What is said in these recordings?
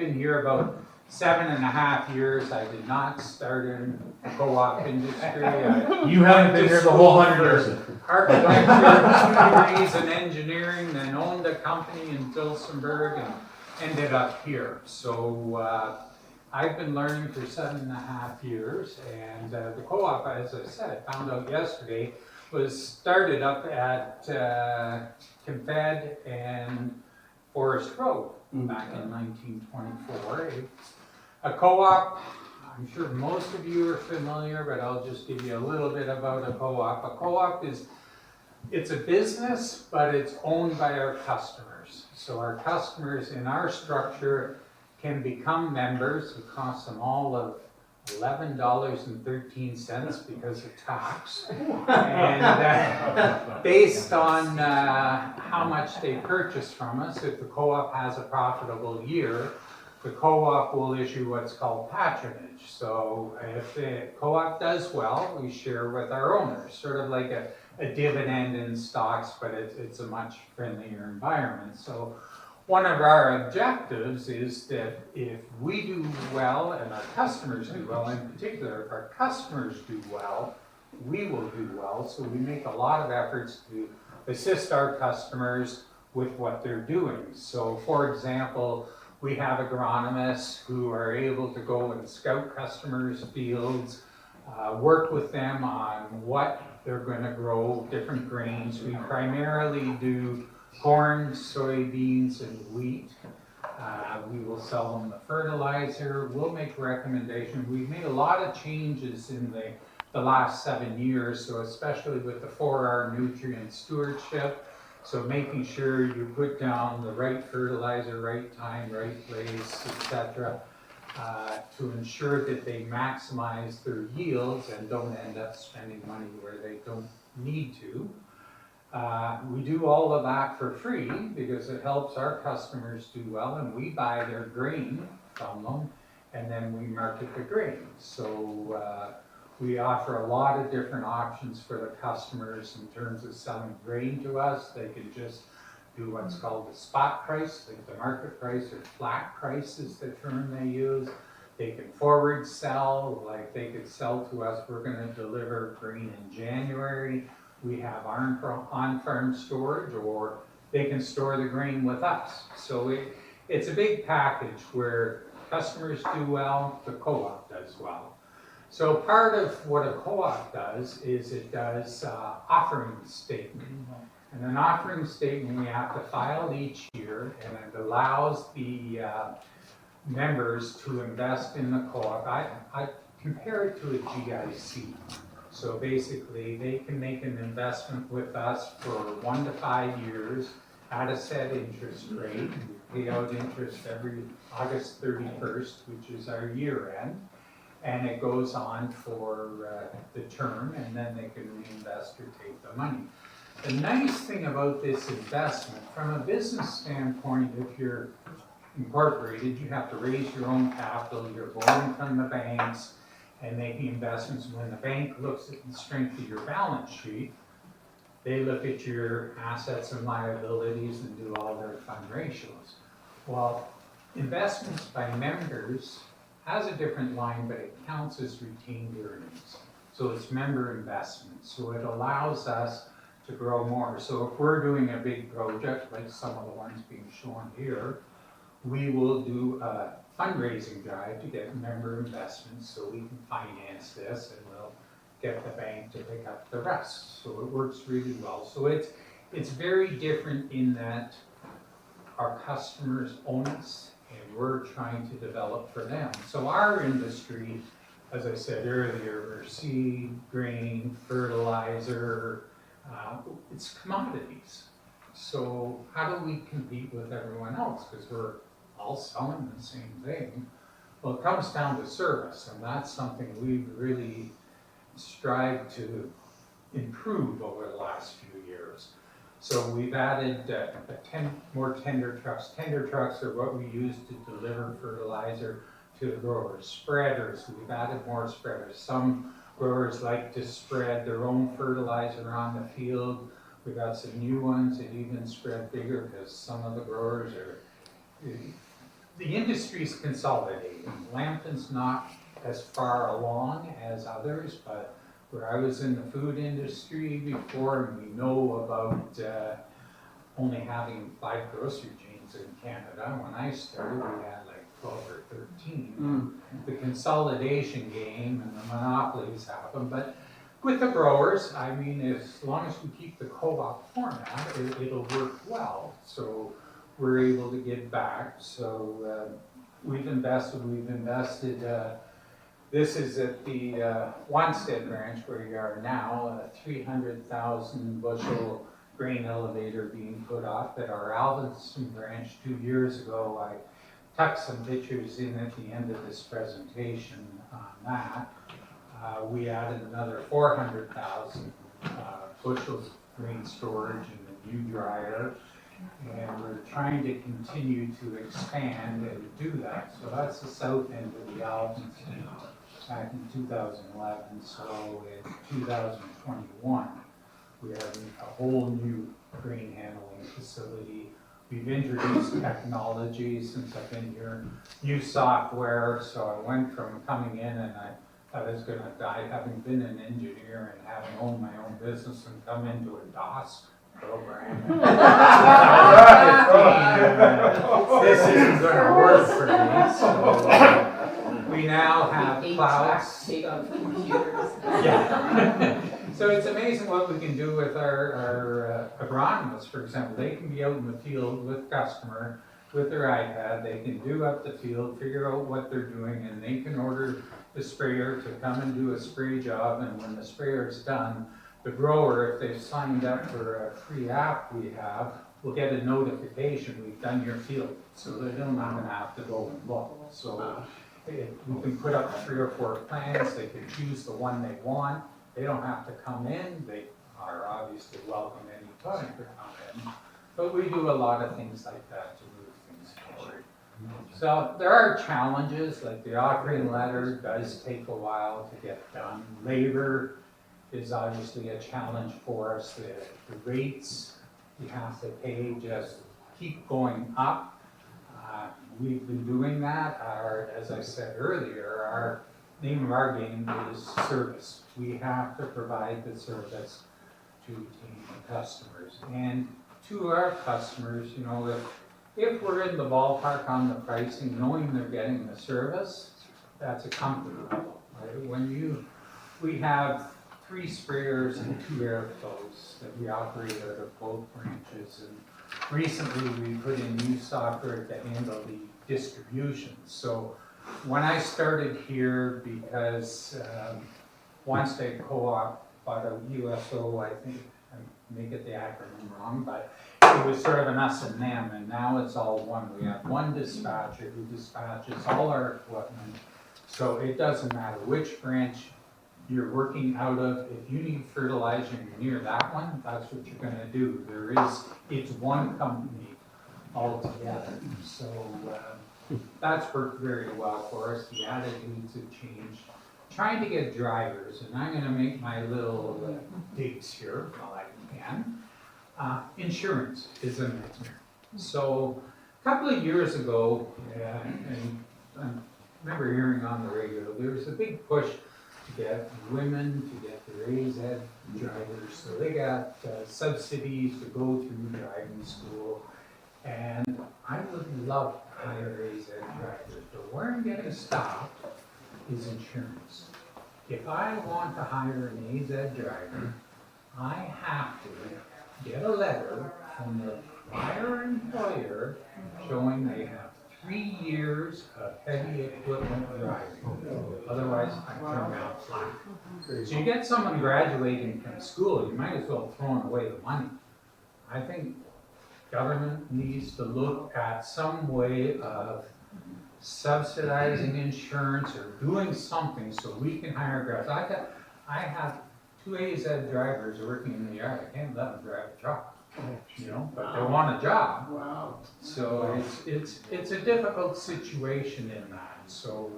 been here about 7.5 years. I did not start in the co-op industry. You haven't been here the whole 100 years. Architecture, degrees in engineering, then owned a company in Tilsonburg and ended up here. So I've been learning for 7.5 years, and the co-op, as I said, I found out yesterday, was started up at Confed and Forest Road back in 1924. It's a co-op. I'm sure most of you are familiar, but I'll just give you a little bit about a co-op. A co-op it's a business, but it's owned by our customers. So our customers in our structure can become members. It costs them all of $11.13 because of tax. And based on how much they purchase from us, if the co-op has a profitable year, the co-op will issue what's called patronage. So if the co-op does well, we share with our owners, sort of like a dividend in stocks, but it's a much friendlier environment. So one of our objectives is that if we do well and our customers do well, in particular, if our customers do well, we will do well. So we make a lot of efforts to assist our customers with what they're doing. So for example, we have agronomists who are able to go and scout customers' fields, work with them on what they're going to grow, different grains. We primarily do corn, soybeans, and wheat. We will sell them the fertilizer. We'll make recommendations. We've made a lot of changes in the last 7 years, so especially with the 4R nutrient stewardship. So making sure you put down the right fertilizer, right time, right place, etc., to ensure that they maximize their yields and don't end up spending money where they don't need to. We do all of that for free because it helps our customers do well, and we buy their grain from them, and then we market the grain. So we offer a lot of different options for the customers in terms of selling grain to us. They can just do what's called the spot price, like the market price, or flat price is the term they use. They can forward sell, like they could sell to us, we're going to deliver grain in January. We have on-farm storage, or they can store the grain with us. So it's a big package where customers do well, the co-op does well. So part of what a co-op does is it does offering statement. And an offering statement we have to file each year, and it allows the members to invest in the co-op. I compare it to a GIC. So basically, they can make an investment with us for 1 to 5 years at a set interest rate. We pay out interest every August 31st, which is our year end. And it goes on for the term, and then they can reinvest or take the money. The nice thing about this investment, from a business standpoint, if you're incorporated, you have to raise your own capital, you're borrowing from the banks, and making investments. When the bank looks at the strength of your balance sheet, they look at your assets and liabilities and do all their fund ratios. Well, investments by members has a different line, but it counts as retained earnings. So it's member investment. So it allows us to grow more. So if we're doing a big project, like some of the ones being shown here, we will do a fundraising drive to get member investments so we can finance this, and we'll get the bank to pick up the rest. So it works really well. So it's very different in that our customers own us, and we're trying to develop for them. So our industry, as I said earlier, we're seed, grain, fertilizer, it's commodities. So how do we compete with everyone else? Because we're all selling the same thing. Well, it comes down to service, and that's something we've really strived to improve over the last few years. So we've added 10 more tender trucks. Tender trucks are what we use to deliver fertilizer to the growers. Spreaders, we've added more spreaders. Some growers like to spread their own fertilizer on the field. We've got some new ones that even spread bigger because some of the growers are the industry's consolidating. Lambton's not as far along as others, but where I was in the food industry before, and we know about only having 5 grocery chains in Canada. When I started, we had like 12 or 13. The consolidation game and the monopolies happen, but with the growers, I mean, as long as we keep the co-op format, it'll work well. So we're able to give back. So we've invested, this is at the Wanstead branch where we are now, a 300,000 bushel grain elevator being put up. At our Alvinson branch 2 years ago, I tucked some pictures in at the end of this presentation on that. We added another 400,000 bushels of grain storage in the new dryer, and we're trying to continue to expand and do that. So that's the south end of the Alvinson back in 2011. So in 2021, we have a whole new grain handling facility. We've introduced technology since I've been here, new software. So I went from coming in and I was going to die having been an engineer and having owned my own business and come into a DOS program. This isn't going to work for me. So we now have clouds. Yeah. So it's amazing what we can do with our agronomists, for example. They can be out in the field with customer, with their iPad. They can do up the field, figure out what they're doing, and they can order the sprayer to come and do a spray job. And when the sprayer is done, the grower, if they've signed up for a free app we have, will get a notification, we've done your field. So they don't even have to go and look. So we can put up 3 or 4 plans. They can choose the one they want. They don't have to come in. They are obviously welcome anytime to come in. But we do a lot of things like that to move things forward. So there are challenges, like the offering letter does take a while to get done. Labor is obviously a challenge for us. The rates you have to pay just keep going up. We've been doing that. As I said earlier, our name of our game is service. We have to provide the service to the customers. And to our customers, you know, if we're in the ballpark on the pricing, knowing they're getting the service, that's a comfort level. Right? We have 3 sprayers and 2 airflows that we operate out of both branches. And recently we put in new software to handle the distribution. So when I started here, because Wanstead Co-op bought a USO, I think, I may get the acronym wrong, but it was sort of an us and them, and now it's all one. We have one dispatcher who dispatches all our equipment, so it doesn't matter which branch you're working out of. If you need fertilizer and you're near that one, that's what you're going to do. It's one company altogether. So that's worked very well for us. The attitudes have changed. Trying to get drivers, and I'm going to make my little digs here while I can. Insurance is a nightmare. So a couple of years ago, and I remember hearing on the radio, there was a big push to get women to get their AZ drivers. So they got subsidies to go through driving school. And I would love to hire AZ drivers, but where I'm getting stopped is insurance. If I want to hire an AZ driver, I have to get a letter from the prior employer showing they have 3 years of heavy equipment driving. Otherwise, I turn down flat. So you get someone graduating from school, you might as well throw away the money. I think government needs to look at some way of subsidizing insurance or doing something so we can hire drivers. I have 2 AZ drivers working in the yard. I can't let them drive a truck, you know, but they want a job. Wow. So it's a difficult situation in that. So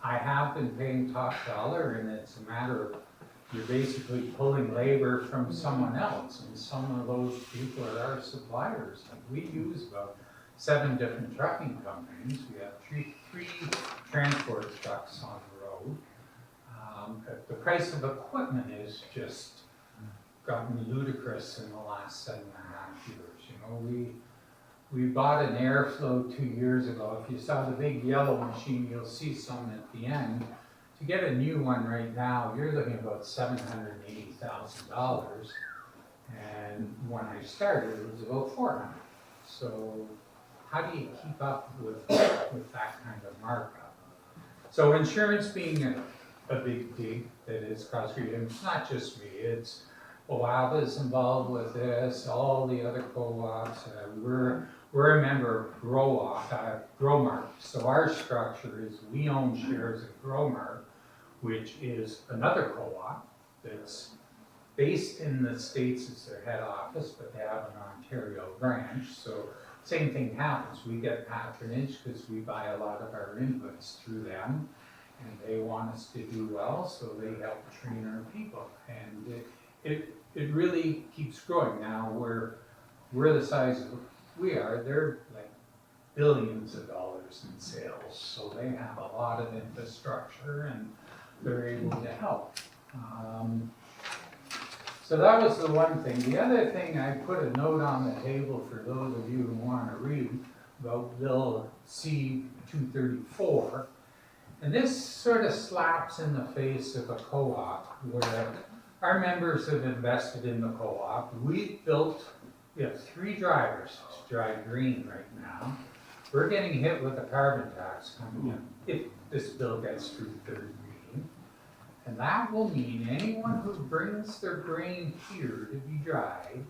I have been paying top dollar, and it's a matter of you're basically pulling labor from someone else, and some of those people are our suppliers. Like we use about 7 different trucking companies. We have three transport trucks on the road. The price of equipment is just gotten ludicrous in the last 7.5 years. You know, we bought an airflow 2 years ago. If you saw the big yellow machine, you'll see some at the end. To get a new one right now, you're looking at about $780,000. And when I started, it was about $400,000. So how do you keep up with that kind of markup? So insurance being a big that is cost for you, and it's not just me, it's OABA's involved with this, all the other co-ops. We're a member of Growmark. So our structure is we own shares of Growmark, which is another co-op that's based in the States as their head office, but they have an Ontario branch. So same thing happens. We get patronage because we buy a lot of our inputs through them, and they want us to do well, so they help train our people. And it really keeps growing. Now we're the size of we are. They're like billions of dollars in sales, so they have a lot of infrastructure and they're able to help. So that was the one thing. The other thing, I put a note on the table for those of you who want to read about Bill C-234. And this sort of slaps in the face of a co-op where our members have invested in the co-op. We have 3 drivers to drive green right now. We're getting hit with a carbon tax coming in if this bill gets through third reading. And that will mean anyone who brings their grain here to be dried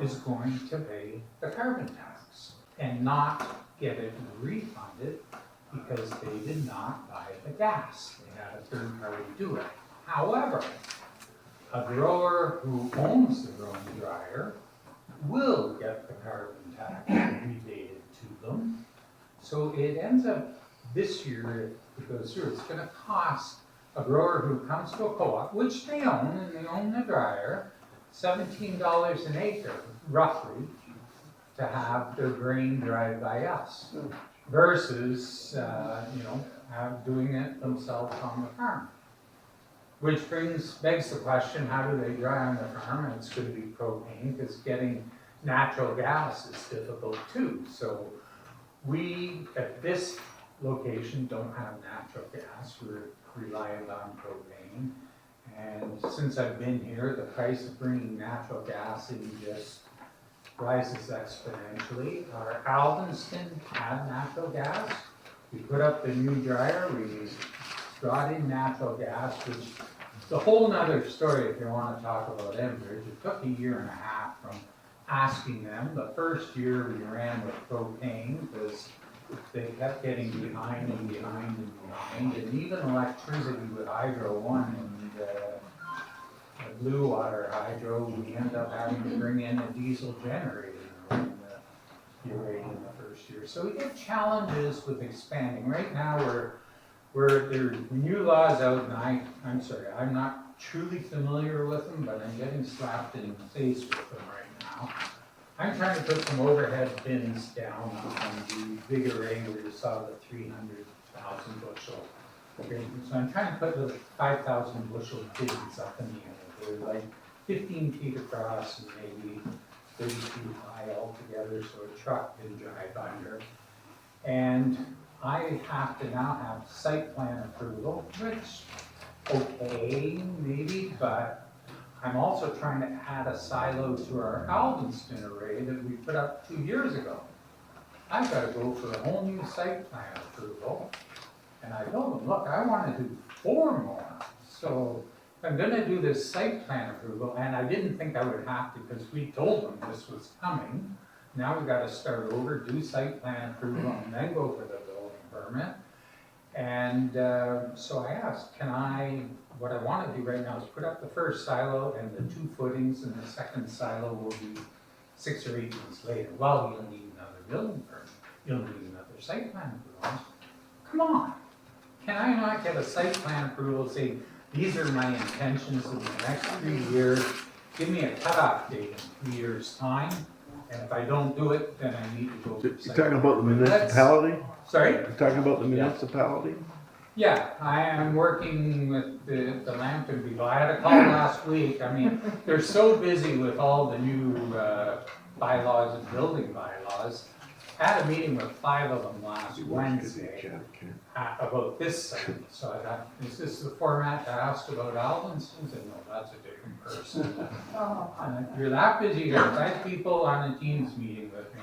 is going to pay the carbon tax and not get it refunded because they did not buy the gas. They had a third party do it. However, a grower who owns the growing dryer will get the carbon tax rebated to them. So it ends up this year, if it goes through, it's going to cost a grower who comes to a co-op, which they own, and they own the dryer, $17 an acre, roughly, to have their grain dried by us, versus, doing it themselves on the farm. Which begs the question, how do they dry on the farm? And it's going to be propane, because getting natural gas is difficult too. So we, at this location, don't have natural gas. We're reliant on propane. And since I've been here, the price of bringing natural gas in just rises exponentially. Our Alvinston had natural gas. We put up the new dryer, we brought in natural gas, which is a whole nother story if you want to talk about Enbridge. It took 1.5 years from asking them. The first year we ran with propane because they kept getting behind and behind and behind. And even electricity with Hydro 1 and Blue Water Hydro, we ended up having to bring in a diesel generator in the first year. So we get challenges with expanding. Right now there's new laws out, and I'm sorry, I'm not truly familiar with them, but I'm getting slapped in the face with them right now. I'm trying to put some overhead bins down on the big array where you saw the 300,000 bushel grain. So I'm trying to put the 5,000 bushel bins up in the air. They're like 15 feet across and maybe 30 feet high altogether, so a truck can drive under. And I have to now have site plan approval, which, okay, maybe, but I'm also trying to add a silo to our Alvinston array that we put up 2 years ago. I've got to go for a whole new site plan approval. And I told them, look, I want to do 4 more. So I'm going to do this site plan approval, and I didn't think I would have to because we told them this was coming. Now we've got to start over, do site plan approval, and then go for the building permit. And so I asked, what I want to do right now is put up the first silo and the 2 footings, and the second silo will be 6 or 8 months later. Well, you'll need another building permit. You'll need another site plan approval. Come on. Can I not get a site plan approval saying, these are my intentions in the next 3 years, give me a cutoff date in 3 years' time, And if I don't do it, then I need to go. You're talking about the municipality? Sorry? You're talking about the municipality? Yeah, I am working with the Lambton people. I had a call last week. I mean, they're so busy with all the new bylaws and building bylaws. Had a meeting with 5 of them last Wednesday about this site. So I thought, is this the format to ask about Alvinson's? And no, that's a different person. And you're that busy, you have 5 people on a Teams meeting with me,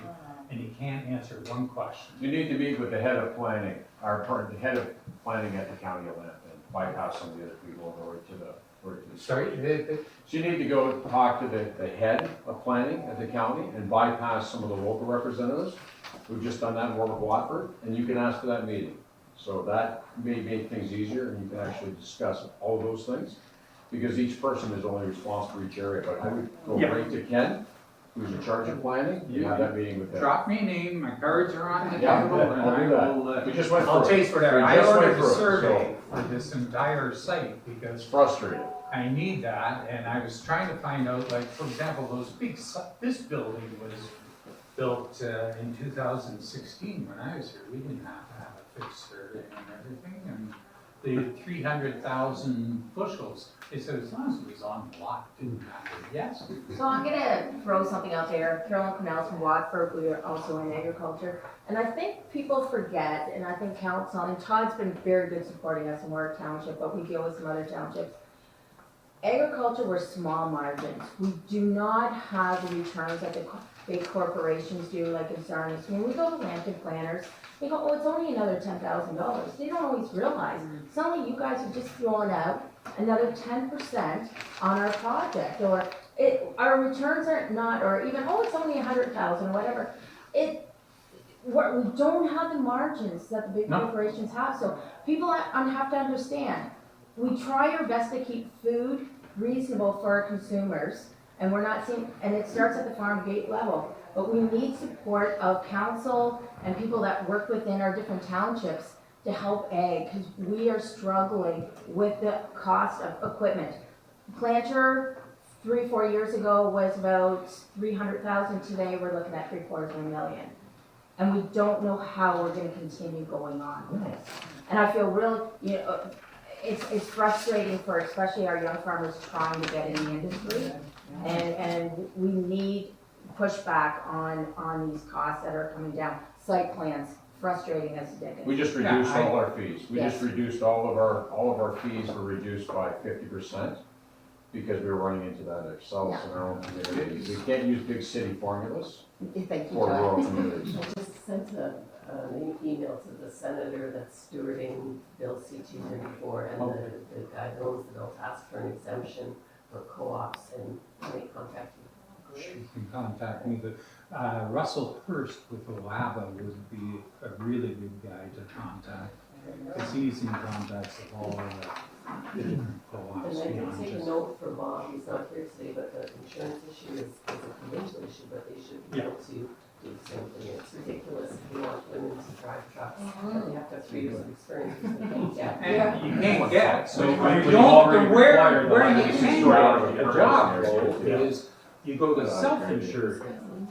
and you can't answer one question. You need to meet with the head of planning, the head of planning at the county of Lambton, bypass some of the other people and go right to the. Sorry? So you need to go talk to the head of planning at the county and bypass some of the local representatives. We've just done that in Warwick Watford, and you can ask for that meeting. So that may make things easier, and you can actually discuss all of those things, because each person is only responsible for each area, but I would go right to Ken, who's in charge of planning, you have that meeting with them. Drop me a name, my cards are on the Yeah, table, and I'll I do that. will, We just went I'll through it. chase whatever. We I just went ordered a through it, survey for this entire site It's because frustrating. I need that, and I was trying to find out, like, for example, this building was built in 2016 when I was here. We didn't have to have a fixed survey and everything, and the 300,000 bushels, they said as long as it was on the lot, it didn't matter. Yes? So I'm gonna throw something out there. Carolyn Cornell's from Watford, we are also in agriculture. And I think people forget, and I think council, and Todd's been very good supporting us in Warwick Township, but we deal with some other townships. Agriculture, we're small margins. We do not have the returns that the big corporations do, like in Sarnia. When we go to Lambton planners, they go, oh, it's only another $10,000. They don't always realize, suddenly you guys are just throwing out another 10% on our project, or our returns are not, or even, oh, it's only 100,000 or whatever. We don't have the margins that the big corporations have, so people have to understand, we try our best to keep food reasonable for our consumers, and we're not seeing, and it starts at the farm gate level, but we need support of council and people that work within our different townships to help ag, because we are struggling with the cost of equipment. Planter 3-4 years ago was about 300,000. Today we're looking at $750,000, and we don't know how we're going to continue going on with this. And I feel real, it's frustrating for especially our young farmers trying to get in the industry, and we need pushback on these costs that are coming down. Site plans, frustrating as Dickens. We just reduced all our fees. We Yes. just reduced all of our fees were reduced by 50% because we were running into that ourselves in our own communities. We can't use big city formulas Thank you, for rural Todd. communities. I just sent an email to the senator that's stewarding Bill C-234, and the guy that owns the bill asked for an exemption for co-ops, and they contact you. You can contact me, but Russell Hurst with OABA would be a really good guy to contact, because he's in contact with all the different co-ops And I can beyond take a just. note for Bob, he's not here today, but the insurance issue is a provincial issue, but they should be able to do the same thing. It's ridiculous if you want women to drive trucks, and they have to have 3 years of experience, because they can't get. And you can't get, so Right, you we've don't, already where required the you license can to drive get a a job person. role is, you go to self-insured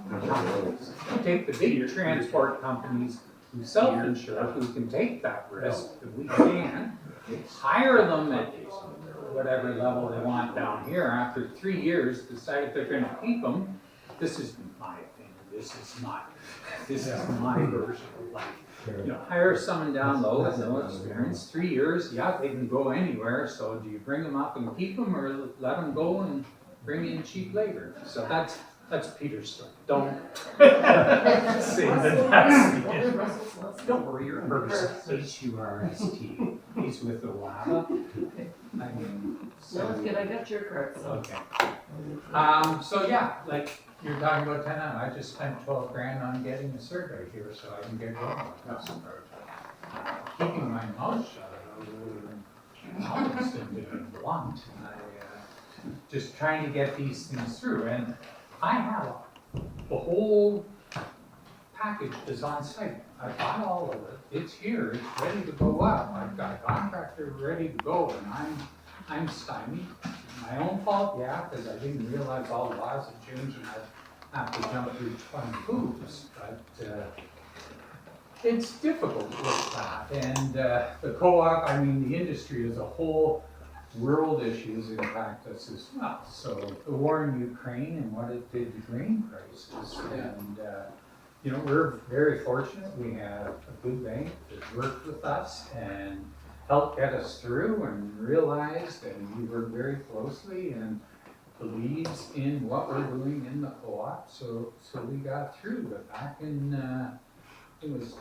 companies. You take the big transport companies who self-insure, who can take that risk, that we can, hire them at whatever level they want down here, after 3 years, decide if they're gonna keep them. This is my opinion, this is my version of life. Hire someone down low with no experience, 3 years, yeah, they can go anywhere, so do you bring them up and keep them, or let them go and bring in cheap labor? So that's Peter's story. Don't say that that's don't worry, your Hurst, H-U-R-S-T. He's with the WABA. I mean, No, it's good, I got your card, so. okay. So yeah, like you're talking about 10 out, I just spent 12 grand on getting a survey here so I can get going with this project. Keeping my mouth shut, I was being blunt. Just trying to get these things through, and I have the whole package is on site. I bought all of it. It's here. It's ready to go up. I've got a contractor ready to go, and I'm stymied. My own fault, yeah, because I didn't realize all the laws had changed, and I've have to jump through 20 hoops, but it's difficult with that. And the co-op, I mean, the industry as a whole, world issues impact us as well. So the war in Ukraine and what it did to grain prices. And, you know, we're very fortunate. We have a good bank that worked with us and helped get us through and realized, and we work very closely and believes in what we're doing in the co-op. So we got through. But back in, it was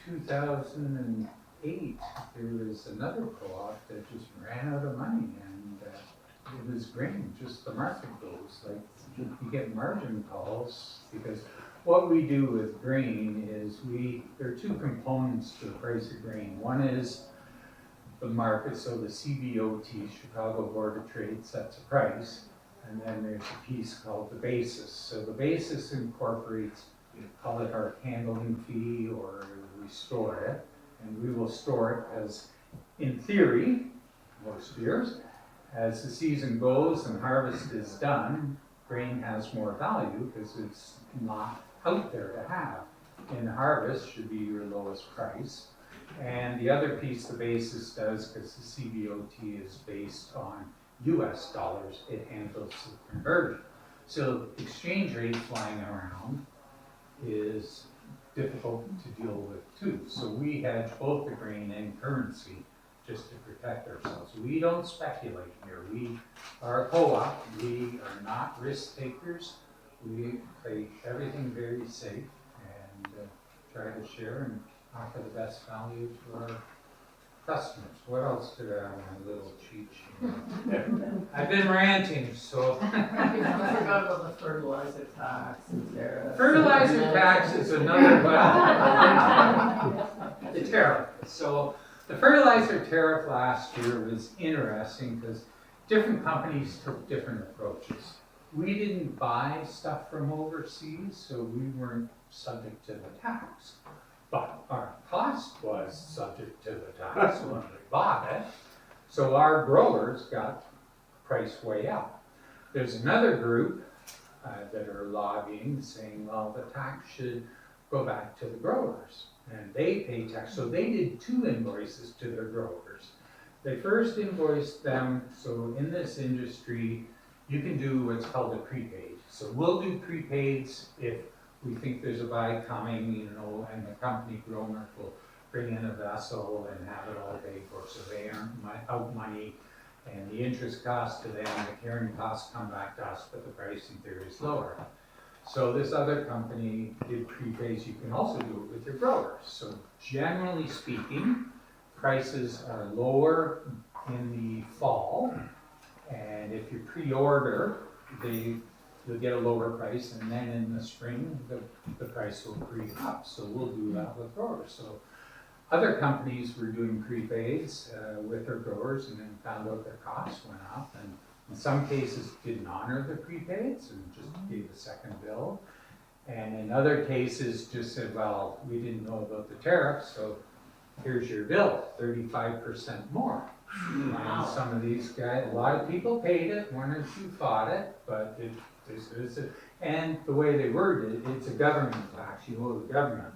2008, there was another co-op that just ran out of money, and it was grain, just the market goes. Like, you get margin calls, because what we do with grain is there are two components to the price of grain. One is the market, so the CBOT, Chicago Board of Trade, sets a price, and then there's a piece called the basis. So the basis incorporates, call it our handling fee, or we store it, and we will store it as, in theory, most years, as the season goes and harvest is done, grain has more value because it's not out there to have. In harvest should be your lowest price. And the other piece the basis does, because the CBOT is based on US dollars, it handles the conversion. So exchange rate flying around is difficult to deal with too. So we hedge both the grain and currency just to protect ourselves. We don't speculate here. We are a co-op. We are not risk takers. We play everything very safe and try to share and offer the best value to our customers. What else did I have on my little cheat sheet? I've been ranting, so. I forgot about the fertilizer tax and tariffs. Fertilizer tax is another, well, the tariff. So the fertilizer tariff last year was interesting because different companies took different approaches. We didn't buy stuff from overseas, so we weren't subject to the tax. But our cost was subject to the tax when we bought it. So our growers got price way up. There's another group that are lobbying, saying, well, the tax should go back to the growers. And they pay tax. So they did two invoices to their growers. They first invoiced them, so in this industry, you can do what's called a prepaid. So we'll do prepaids if we think there's a buy coming, you know, and the company grower will bring in a vessel and have it all paid for. So they earn out money, and the interest cost to them, the carrying costs come back to us, but the pricing there is lower. So this other company did prepaids. You can also do it with your growers. So generally speaking, prices are lower in the fall, and if you pre-order, you'll get a lower price, and then in the spring, the price will creep up. So we'll do that with growers. So other companies were doing prepaids with their growers, and then found out their costs went up, and in some cases didn't honor the prepaids and just gave a second bill. And in other cases just said, well, we didn't know about the tariffs, so here's your bill, 35% more. And some of these guys, a lot of people paid it, one or two fought it, but and the way they worded it, it's a government tax, you owe the government.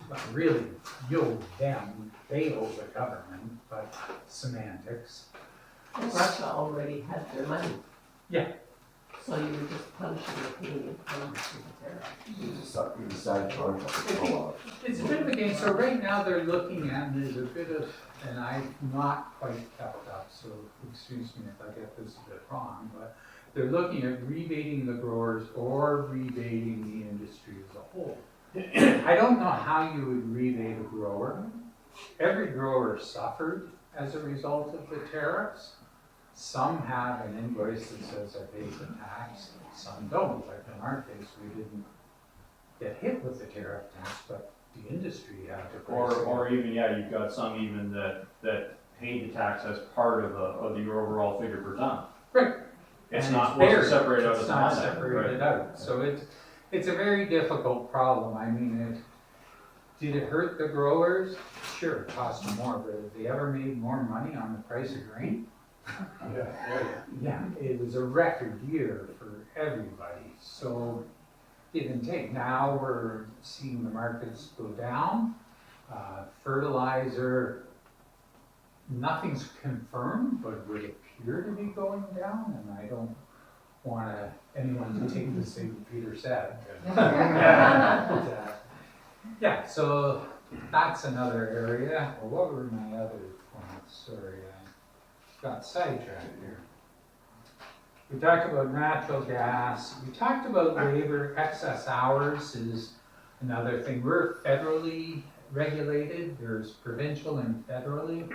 But really, you owe them, they owe the government, but semantics. Russia already had their money. Yeah. So you were just punishing the Canadian farmers with the tariff. You just suck you decide to It's a bit of a game, so right now they're looking at, there's a bit of, and I'm not quite kept up, so excuse me if I get this a bit wrong, but they're looking at rebating the growers or rebating the industry as a whole. I don't know how you would rebate a grower. Every grower suffered as a result of the tariffs. Some have an invoice that says I paid the tax, some don't. Like in our case, we didn't get hit with the tariff tax, but the industry had to. Or even, yeah, you've got some even that paid the tax as part of your overall figure per ton. Right. It's And not buried. separated out as It's a not line item, separated right? out. So it's a very difficult problem. I mean, did it hurt the growers? Sure, it cost them more, but have they ever made more money on the price of grain? Yeah, it was a record year for everybody. So give and take. Now we're seeing the markets go down. Fertilizer, nothing's confirmed, but would appear to be going down, and I don't want anyone to take this thing Peter said. Yeah, so that's another area. Well, what were my other points? Sorry, I got sidetracked here. We talked about natural gas. We talked about labor. Excess hours is another thing. We're federally regulated. There's provincial and federally.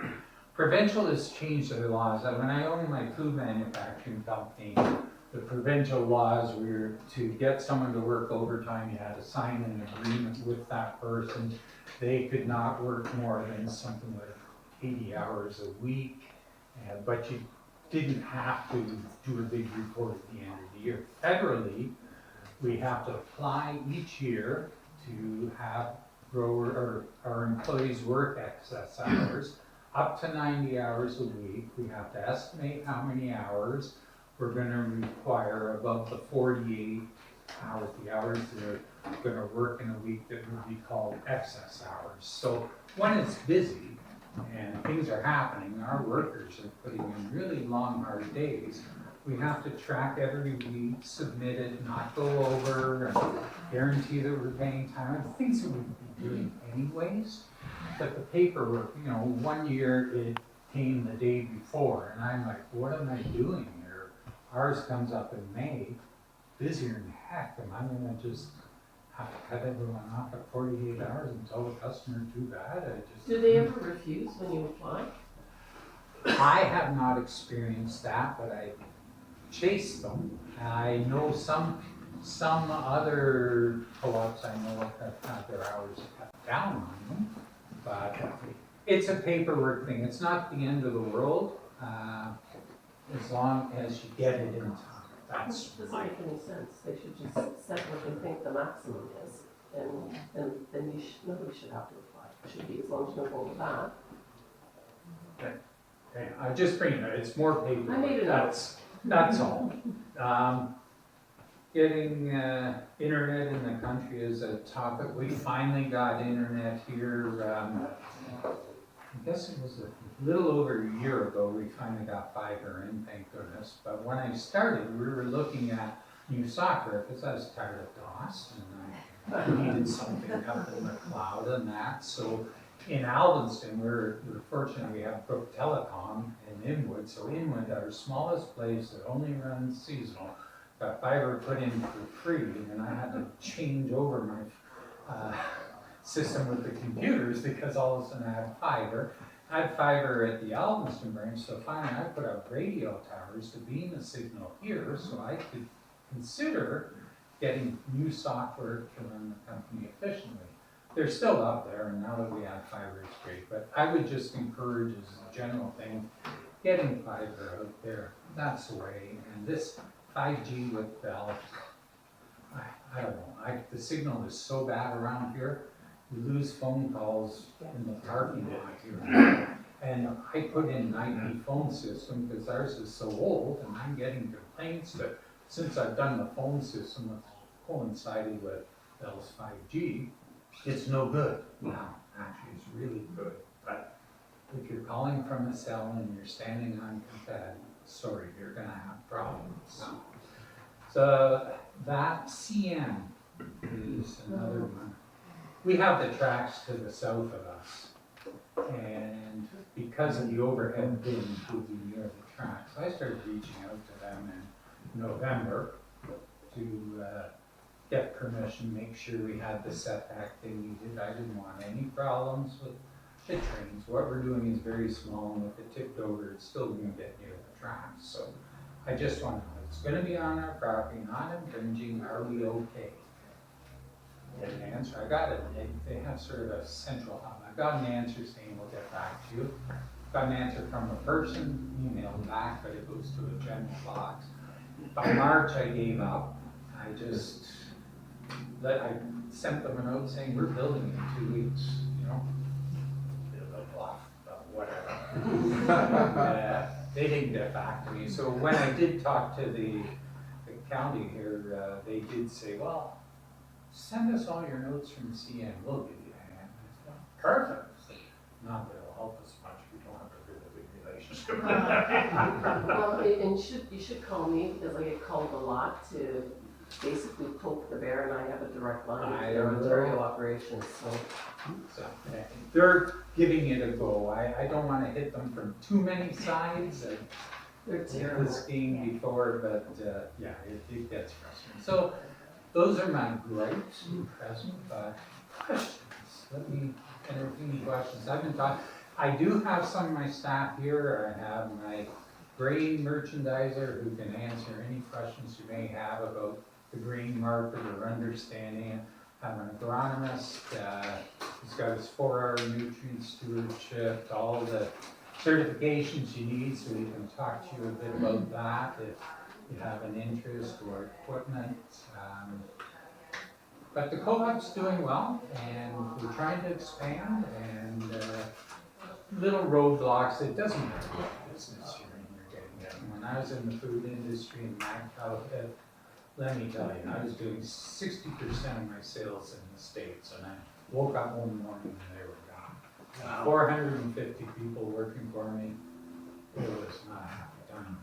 Provincial has changed their laws. When I owned my food manufacturing company, the provincial laws were to get someone to work overtime, you had to sign an agreement with that person. They could not work more than something like 80 hours a week, but you didn't have to do a big report at the end of the year. Federally, we have to apply each year to have our employees work excess hours, up to 90 hours a week. We have to estimate how many hours we're gonna require above the 48 hours, the hours they're gonna work in a week that would be called excess hours. So when it's busy and things are happening, our workers are putting in really long, hard days. We have to track every week, submit it, not go over, and guarantee that we're paying time, things that we'd be doing anyways. But the paperwork, you know, one year it came the day before, and I'm like, what am I doing here? Ours comes up in May, busier than heck, am I gonna just have to cut everyone off at 48 hours and tell the customer too bad? Do they ever refuse when you apply? I have not experienced that, but I chase them. I know some other co-ops I know have had their hours cut down on them, but it's a paperwork thing. It's not the end of the world, as long as you get it in time. That's Doesn't my, make any sense. They should just set what they think the maximum is, and then nobody should have to apply. It should be as long as you don't go over that. okay, I just bring it, it's more paperwork. I made it up. That's all. Getting internet in the country is a topic. We finally got internet here, I guess it was a little over a year ago, we finally got fiber in, thank goodness. But when I started, we were looking at new software, because I was tired of DOS, and I needed something up in the cloud and that. So in Alvinston, we're fortunate we have Brook Telecom in Inwood. So Inwood, our smallest place that only runs seasonal, got fiber put in for free, and I had to change over my system with the computers because all of a sudden I had fiber. I had fiber at the Alvinston branch, so finally I put up radio towers to beam the signal here so I could consider getting new software to run the company efficiently. They're still up there, and now that we have fiber, it's great. But I would just encourage, as a general thing, getting fiber out there. That's the way. And this 5G with Bell, I don't know. The signal is so bad around here. We lose phone calls in the parking lot here. And I put in an IP phone system because ours is so old, and I'm getting complaints that since I've done the phone system that's coincided with Bell's 5G, it's no good. Now, actually, it's really good. But if you're calling from a cell and you're standing on Confed, sorry, you're gonna have problems. So that CN is another one. We have the tracks to the south of us. And because of the overhead bin moving near the tracks, I started reaching out to them in November to get permission, make sure we had the setback they needed. I didn't want any problems with the trains. What we're doing is very small, and if it tipped over, it's still gonna get near the tracks. So I just want to know, it's gonna be on our property, not infringing, are we okay? Get an answer. I got it. They have sort of a central hub. I got an answer saying we'll get back to you. Got an answer from a person, emailed back, but it goes to a general box. By March, I gave up. I sent them a note saying we're building in 2 weeks. You know, bit of a bluff, but whatever. They didn't get back to me. So when I did talk to the county here, they did say, well, send us all your notes from CN, we'll give you a hand. I thought, perfect. Not that it'll help us much, we don't have a really big relationship. Well, and you should call me, because I get called a lot to basically poke the bear, and I have a direct line I to their know. Ontario operations, so. So, they're giving it a go. I don't wanna hit them from too many sides. They're Did the terrible. skiing before, but, yeah, it gets frustrating. So, those are my gripes at present, but questions, let me entertain questions. I've been talking, I do have some of my staff here. I have my grain merchandiser who can answer any questions you may have about the grain market or understanding it. I have an agronomist, he's got his 4-hour nutrient stewardship, all the certifications you need, so we can talk to you a bit about that if you have an interest or equipment. But the co-op's doing well, and we're trying to expand, and little roadblocks, it doesn't matter what business you're in, you're getting in. When I was in the food industry in Macau, let me tell you, I was doing 60% of my sales in the States, and I woke up one morning and they were gone. 450 people working for me, it was not done.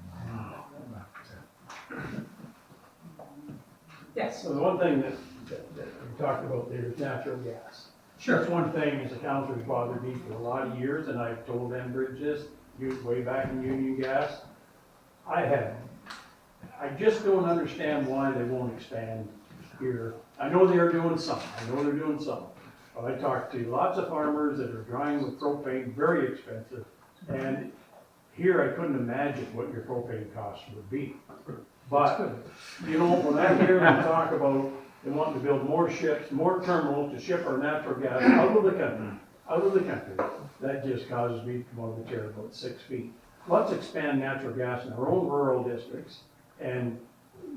Yes, So the one thing that we talked about there is natural gas. sure. That's one thing as a councilor has bothered me for a lot of years, and I've told Enbridge this, way back in Union Gas. I just don't understand why they won't expand here. I know they are doing something, But I talked to lots of farmers that are drying with propane, very expensive. And here I couldn't imagine what your propane costs would be. But, you know, when I hear them talk about they want to build more ships, more terminals to ship our natural gas out of the country, that just causes me to come out of the chair about 6 feet. Let's expand natural gas in our own rural districts, and,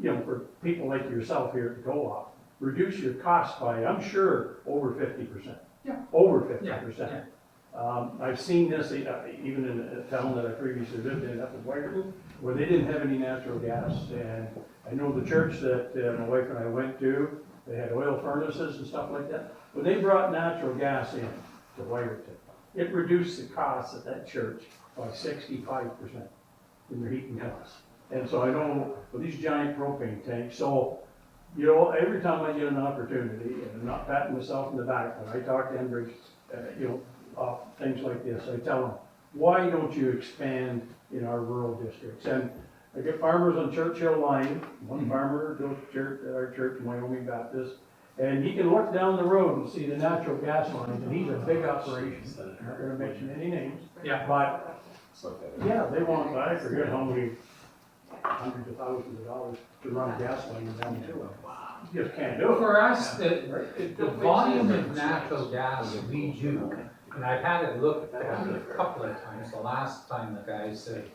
you know, for people like yourself here at the co-op, reduce your costs by, I'm sure, over 50%. Yeah. Over Yeah, 50%. yeah. I've seen this even in a town that I previously lived in, up in Whiterton, where they didn't have any natural gas. And I know the church that my wife and I went to, they had oil furnaces and stuff like that. When they brought natural gas in to Whiterton, it reduced the cost at that church by 65% in their heating costs. And so I know with these giant propane tanks, so, you know, every time I get an opportunity, and I'm not patting myself in the back, when I talk to Enbridge, you know, things like this, I tell them, why don't you expand in our rural districts? And I get farmers on Churchill Line, one farmer goes to church, at our church, Wyoming Baptist, and he can look down the road and see the natural gas lines, and he's a big operation. I'm not gonna mention any names, Yeah. but, yeah, they want, I forget how many hundreds of thousands of dollars to run a gas line down to them. You just can't do it. For us, the volume of natural gas we do, and I've had it looked at a couple of times, the last time the guy said,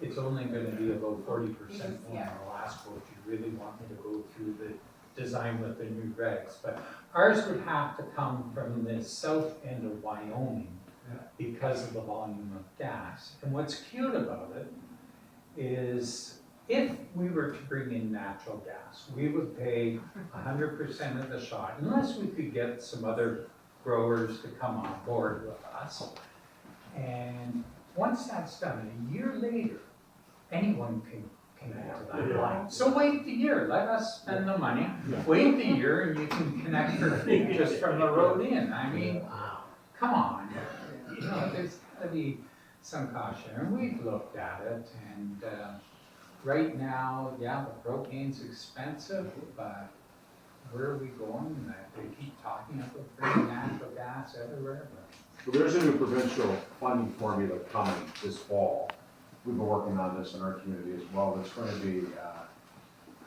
it's only gonna be about 40% more. I'll ask what you really want me to go through the design with the new regs, but ours would have to come from the south end of Wyoming because of the volume of gas. And what's cute about it is if we were to bring in natural gas, we would pay 100% of the shot, unless we could get some other growers to come on board with us. And once that's done, a year later, anyone can connect to that line. So wait the year, let us spend the money, wait the year, and you can connect for free just from the road in. I mean, come on, you know, there's gotta be some caution, and we've looked at it, and right now, yeah, the propane's expensive, but where are we going? They keep talking about bringing natural gas everywhere, but So there's a new provincial funding formula coming this fall. We've been working on this in our community as well. It's going to be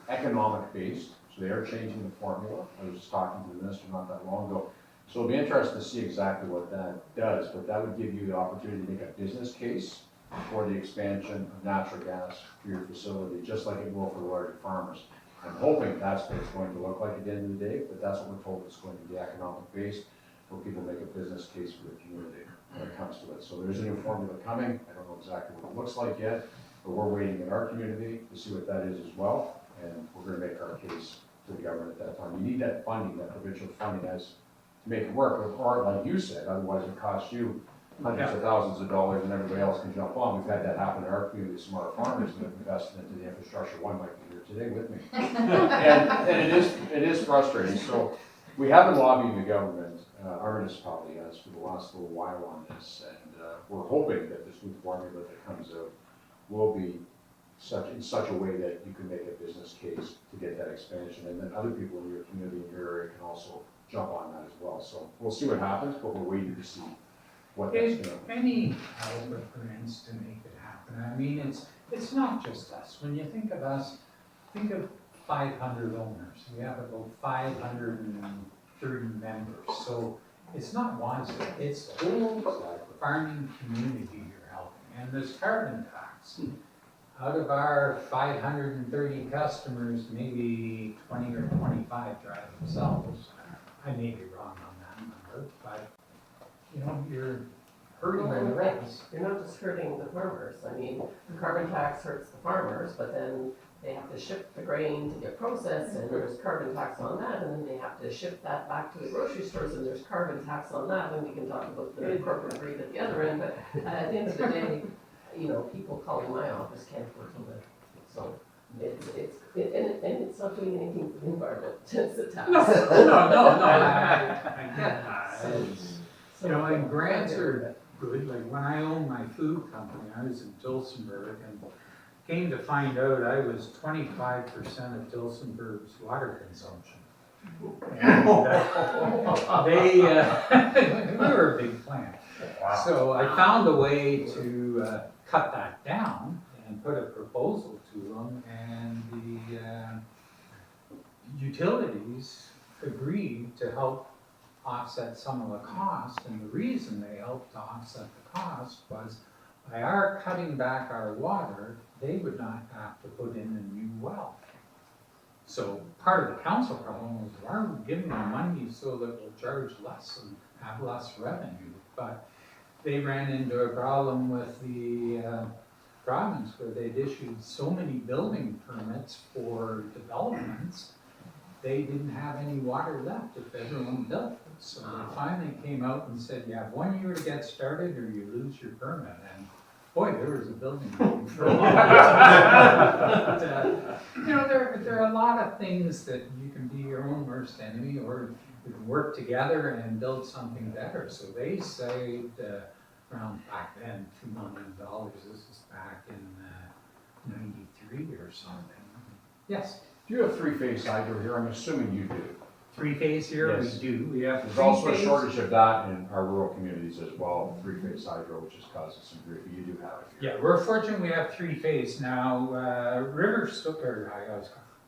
economic based, so they are changing the formula. I was just talking to the minister not that long ago. So it'll be interesting to see exactly what that does, but that would give you the opportunity to make a business case for the expansion of natural gas for your facility, just like it will for the larger farmers. I'm hoping that's what it's going to look like at the end of the day, but that's what we're told it's going to be economic based, where people make a business case for the community when it comes to it. So there's a new formula coming. I don't know exactly what it looks like yet, but we're waiting in our community to see what that is as well, and we're gonna make our case to the government at that time. You need that funding, that provincial funding as, to make it work, or like you said, otherwise it costs you hundreds of thousands of dollars and everybody else can jump on. We've had that happen in our community, smart farmers that have invested into the infrastructure. One might be here today with me. And it is frustrating. So we have been lobbying the government, our municipality has, for the last little while on this, and we're hoping that this new formula that comes out will be in such a way that you can make a business case to get that expansion, and then other people in your community, in your area, can also jump on that as well. So we'll see what happens, but we're waiting to see what that's gonna. Any help or grants to make it happen. I mean, it's not just us. When you think of us, think of 500 owners. We have about 530 members. So it's not Wanstead, it's the whole farming community you're helping. And there's carbon tax. Out of our 530 customers, maybe 20 or 25 drive themselves. I may be wrong on that number, but you know, you're hurting the rest. You're not just hurting the farmers. I mean, the carbon tax hurts the farmers, but then they have to ship the grain to get processed, and there's carbon tax on that, and then they have to ship that back to the grocery stores, and there's carbon tax on that, and we can talk about the corporate greed at the other end, but at the end of the day, you know, people calling my office can't afford to live. So and it's not doing anything for the environment, it's a tax. No, I get that. You know, and grants are good. Like when I owned my food company, I was in Dilsenburg, and came to find out I was 25% of Dilsenburg's water consumption. And, we were a big plant. So I found a way to cut that down and put a proposal to them, and the utilities agreed to help offset some of the cost, and the reason they helped to offset the cost was by our cutting back our water, they would not have to put in a new well. So part of the council problem was, why are we giving them money so that we'll charge less and have less revenue? But they ran into a problem with the province where they'd issued so many building permits for developments, they didn't have any water left if everyone built. So they finally came out and said, you have 1 year to get started or you lose your permit. And boy, there was a building for a long time. But, you know, there are a lot of things that you can be your own worst enemy, or you can work together and build something better. So they saved around back then $2 million. This is back in '93 or something. Yes. Do you have three-phase hydro here? I'm assuming you do. Three-phase here, Yes. we do. We have There's also a three-phase. shortage of that in our rural communities as well, three-phase hydro, which is causing some grief. You do have it here. Yeah, we're fortunate we have three-phase now.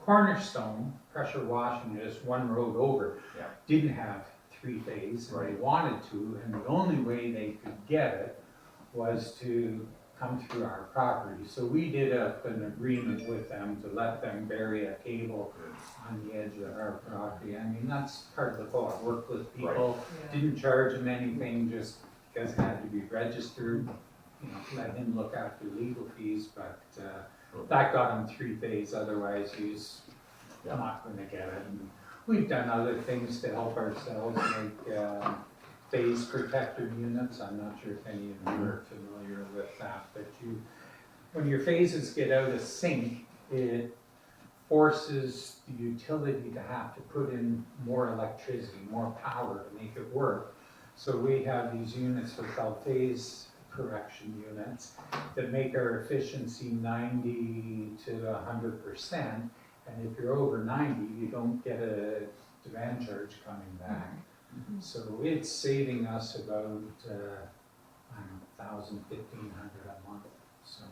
Cornerstone, pressure washing, just one road over, Yeah. didn't have three-phase, and they Right. wanted to, and the only way they could get it was to come through our property. So we did an agreement with them to let them bury a cable on the edge of our property. I mean, that's part of the co-op. Worked with people, didn't charge them anything, just because it had to be registered. You know, let him look after legal fees, but that got him three-phase, otherwise he's not gonna get it. And we've done other things to help ourselves, like phase protector units. I'm not sure if any of you are familiar with that, but when your phases get out of sync, it forces the utility to have to put in more electricity, more power to make it work. So we have these units that are called phase correction units that make our efficiency 90 to 100%. And if you're over 90, you don't get a demand charge coming back. So it's saving us about, I don't know, $1,000, $1,500 a month. So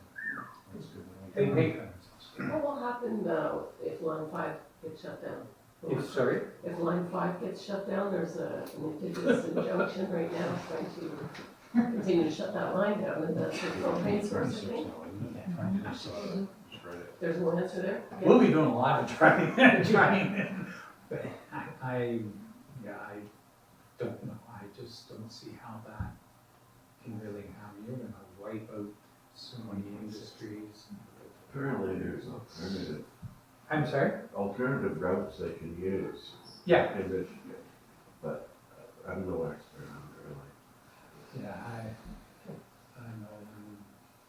they pay for themselves. What will happen if line 5 gets shut down? Sorry? If line 5 gets shut down, there's an indigenous injunction right now trying to continue to shut that line down, and that's what propane source, I think. There's no answer there? We'll be doing a lot of trying, but I don't know. I just don't see how that can really happen. You're gonna wipe out so many industries. Apparently there's a permitted I'm sorry? alternative routes they can use Yeah, in Michigan, but I'm no expert on it really. yeah, I know,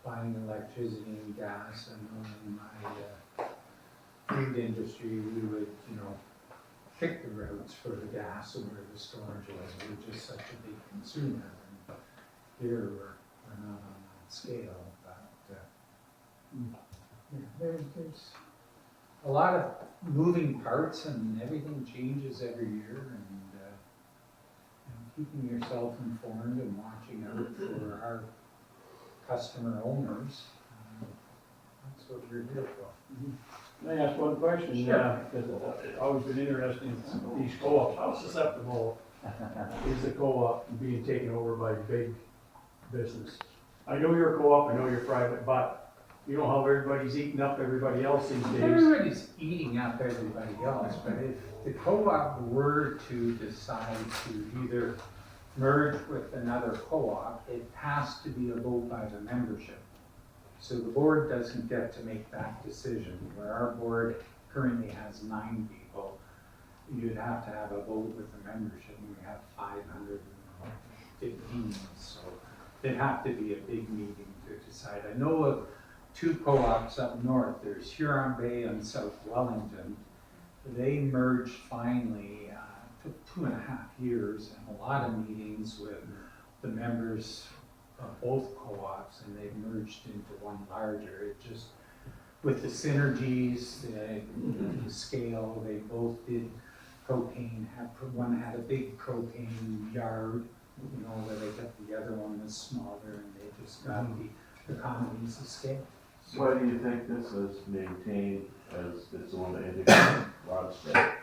buying electricity and gas, I know in my food industry, we would, pick the routes for the gas and where the storage was, we're just such a big consumer. And here, we're not on that scale, but, yeah, there's a lot of moving parts and everything changes every year and, keeping yourself informed and watching out for our customer owners, that's what we're here for. Can I ask one question? Sure. Because it's always been interesting, these co-ops, how susceptible is the co-op being taken over by big business? I know you're a co-op, I know you're private, but you know how everybody's eating up everybody else these days. Everybody's eating up everybody else, but if the co-op were to decide to either merge with another co-op, it has to be a vote by the membership. So the board doesn't get to make that decision, where our board currently has 9 people. You'd have to have a vote with the membership, and we have 515, so it'd have to be a big meeting to decide. I know of 2 co-ops up north, there's Huron Bay and South Wellington. They merged finally, took 2.5 years and a lot of meetings with the members of both co-ops, and they've merged into one larger. It just, with the synergies, the scale, they both did propane, one had a big propane yard, where they kept the other one was smaller, and they just got the economies of scale. Why do you think this is maintained as its own entity, Wanstead?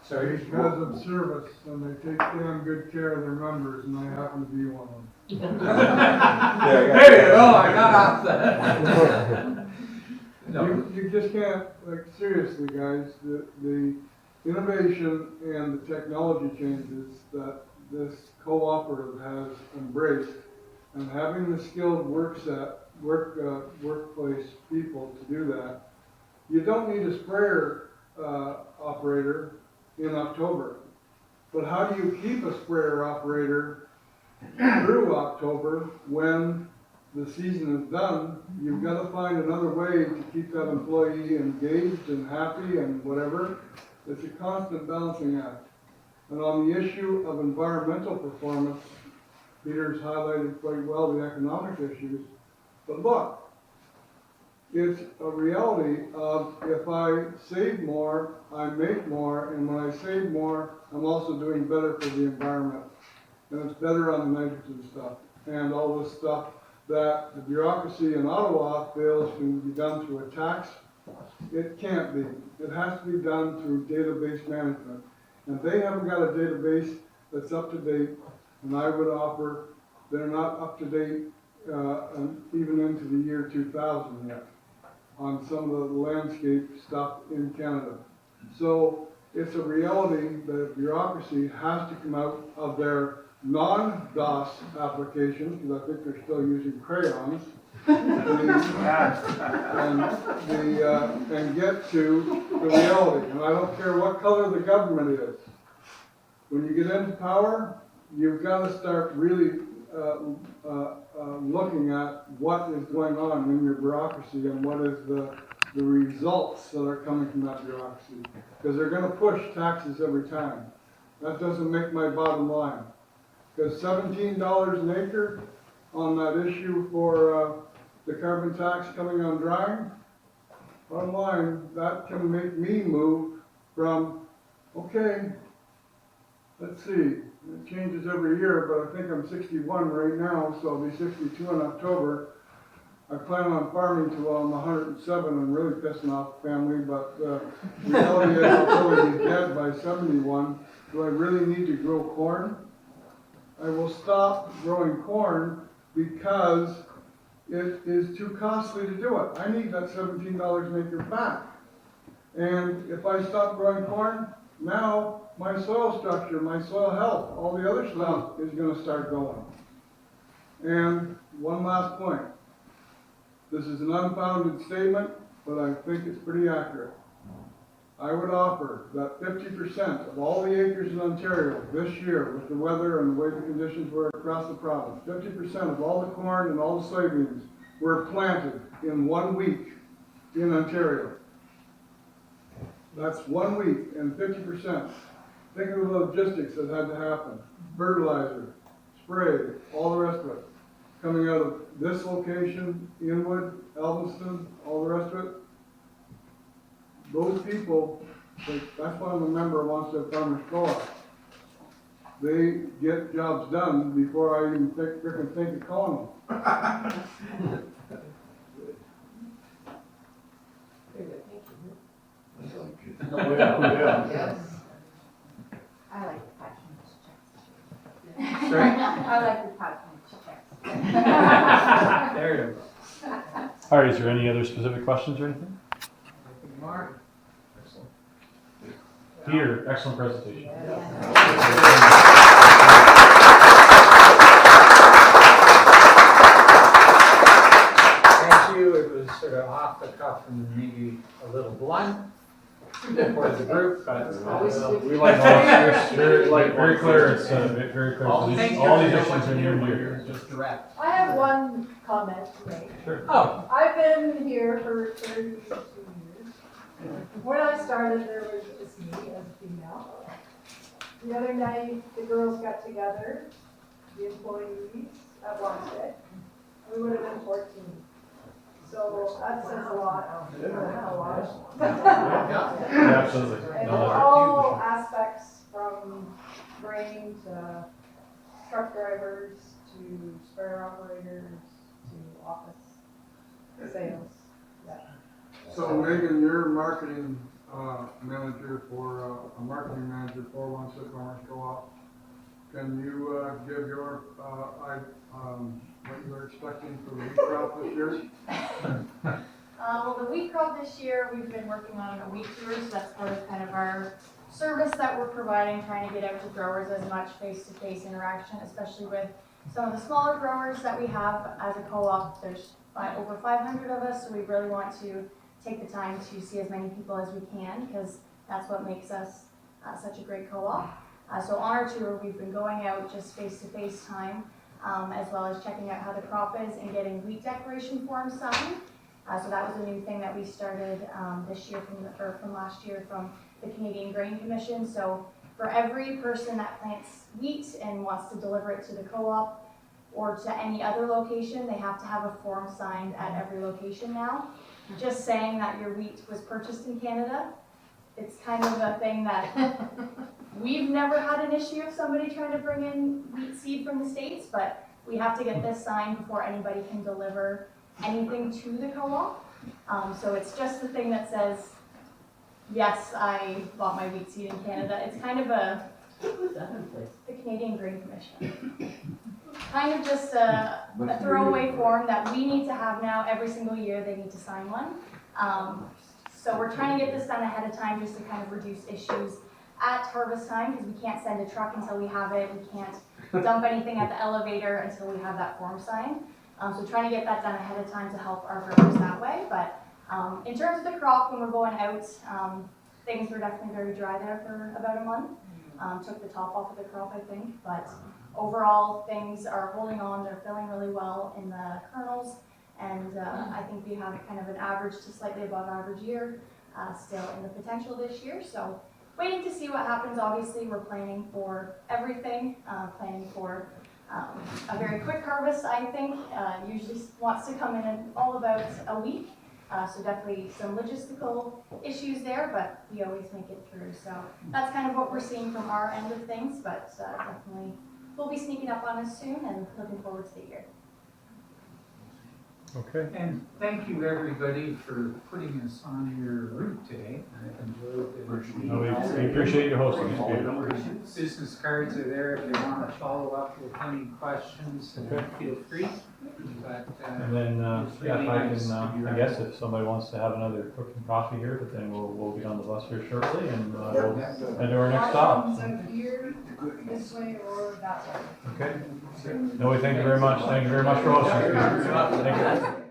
Sorry? Because of service, and they take damn good care of their members, and I happen to be one of them. Hey, I got off that. No, You just can't, like, seriously, guys, the innovation and the technology changes that this cooperative has embraced, and having the skilled workplace people to do that, you don't need a sprayer operator in October. But how do you keep a sprayer operator through October when the season is done? You've got to find another way to keep that employee engaged and happy and whatever. It's a constant balancing act. And on the issue of environmental performance, Peter's highlighted quite well the economic issues. But look, it's a reality of if I save more, I make more, and when I save more, I'm also doing better for the environment. And it's better on the nitrogen stuff and all this stuff that the bureaucracy in Ottawa feels can be done through a tax. It can't be. It has to be done through database management. And they haven't got a database that's up to date, and I would offer they're not up to date even into the year 2000 yet on some of the landscape stuff in Canada. So it's a reality that bureaucracy has to come out of their non-DOS applications, because I think they're still using crayons, and get to the reality. And I don't care what color the government is. When you get into power, you've got to start really looking at what is going on in your bureaucracy and what is the results that are coming from that bureaucracy. Because they're going to push taxes every time. That doesn't make my bottom line. Because $17 an acre on that issue for the carbon tax coming on drying, bottom line, that can make me move from, okay, let's see, it changes every year, but I think I'm 61 right now, so I'll be 62 in October. I plan on farming till I'm 107 and really pissing off the family, but the reality is I'll probably be dead by 71. Do I really need to grow corn? I will stop growing corn because it is too costly to do it. I need that $17 an acre back. And if I stop growing corn, now my soil structure, my soil health, all the other stuff is going to start going. And one last point. This is an unfounded statement, but I think it's pretty accurate. I would offer that 50% of all the acres in Ontario this year, with the weather and the way the conditions were across the province, 50% of all the corn and all the soybeans were planted in 1 week in Ontario. That's 1 week and 50%. Think of the logistics that had to happen. Fertilizer, spray, all the rest of it. Coming out of this location, Inwood, Elvinston, all the rest of it. Those people, that's why I'm a member of Wanstead Farmers Co-op. They get jobs done before I even think of calling them. Very good, thank you. Oh, yeah. Yes. I like the patronage checks. Sorry? I like the patronage checks. There you go. All right, is there any other specific questions or anything? Mark? Peter, excellent presentation. Thank you. It was sort of off the cuff and maybe a little blunt for the group, but We like very clear, it's very clear. all these issues are near and dear. Just direct. I have one comment to make. Oh, I've been here for 32 years. When I started, there was just me as a female. The other night, the girls got together, the employees at Wanstead. We would have been 14. So that says a lot. Absolutely. And No, all aspects from grain to truck drivers to sprayer operators to office sales. So Megan, you're marketing manager for, a marketing manager for Wanstead Farmers Co-op. Can you give your, what you're expecting for the wheat crop this year? Well, the wheat crop this year, we've been working on a wheat tour, so that's part of kind of our service that we're providing, trying to get out to growers as much face-to-face interaction, especially with some of the smaller growers that we have as a co-op. There's over 500 of us, so we really want to take the time to see as many people as we can, because that's what makes us such a great co-op. So on our tour, we've been going out just face-to-face time, as well as checking out how the crop is and getting wheat declaration forms signed. So that was a new thing that we started this year from last year from the Canadian Grain Commission. So for every person that plants wheat and wants to deliver it to the co-op or to any other location, they have to have a form signed at every location now. Just saying that your wheat was purchased in Canada, it's kind of a thing that we've never had an issue of somebody trying to bring in wheat seed from the States, but we have to get this signed before anybody can deliver anything to the co-op. So it's just the thing that says, yes, I bought my wheat seed in Canada. It's kind of the Canadian Grain Commission. Kind of just a throwaway form that we need to have now. Every single year they need to sign one. So we're trying to get this done ahead of time just to kind of reduce issues at harvest time, because we can't send a truck until we have it. We can't dump anything at the elevator until we have that form signed. So trying to get that done ahead of time to help our growers that way. But in terms of the crop, when we're going out, things were definitely very dry there for about a month. Took the top off of the crop, I think. But overall, things are holding on. They're filling really well in the kernels. And I think we have kind of an average to slightly above average year still in the potential this year. So waiting to see what happens. Obviously, we're planning for everything, planning for a very quick harvest, I think. Usually wants to come in all about a week. So definitely some logistical issues there, but we always make it through. So that's kind of what we're seeing from our end of things, but definitely will be sneaking up on us soon and looking forward to the year. Okay. and thank you everybody for putting us on your route today. I enjoyed the No, we appreciate you hosting us, Peter. business cards are there if they want to follow up with any questions, Okay. feel free. But And then, it's yeah, really if I nice can, to be I right. guess if somebody wants to have another cooking coffee here, but then we'll be on the bus here shortly and we'll head to our next stop. Options out here, this way or that way. Okay. No, we thank you very much. Thank you very much for hosting us, Peter. Thank you.